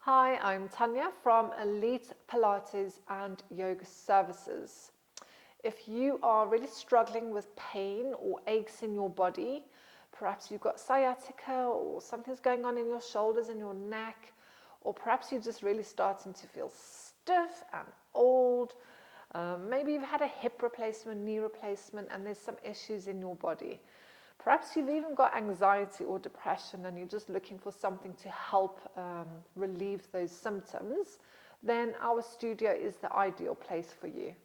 Hi, I'm Tanja from Elite Pilates and Yoga Services. If you are really struggling with pain or aches in your body, perhaps you've got sciatica or something's going on in your shoulders and your neck, or perhaps you're just really starting to feel stiff and old, maybe you've had a hip replacement, knee replacement, and there's some issues in your body. Perhaps you've even got anxiety or depression and you're just looking for something to help relieve those symptoms, then our studio is the ideal place for you.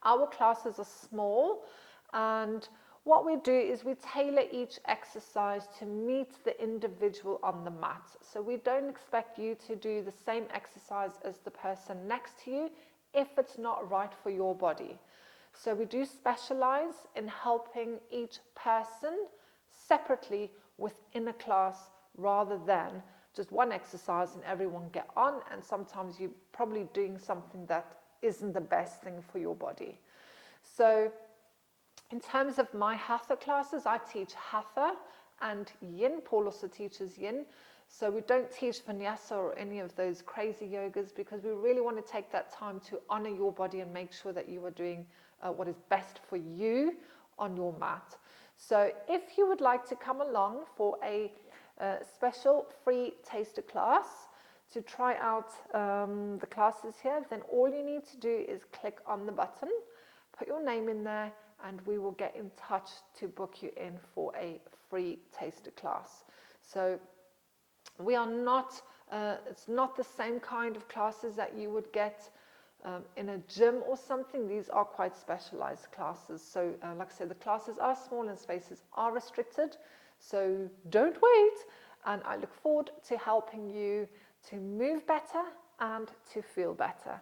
Our classes are small, and what we do is we tailor each exercise to meet the individual on the mat. So we don't expect you to do the same exercise as the person next to you if it's not right for your body. So we do specialize in helping each person separately within a class rather than just one exercise and everyone get on, and sometimes you're probably doing something that isn't the best thing for your body. So in terms of my hatha classes, I teach hatha and yin. Paul also teaches yin. So we don't teach vinyasa or any of those crazy yogas because we really want to take that time to honor your body and make sure that you are doing what is best for you on your mat. So if you would like to come along for a special free taster class to try out the classes here, then all you need to do is click on the button, put your name in there, and we will get in touch to book you in for a free taster class. So we are not, it's not the same kind of classes that you would get in a gym or something. These are quite specialized classes. So like I said, the classes are small and spaces are restricted. So don't wait. And I look forward to helping you to move better and to feel better.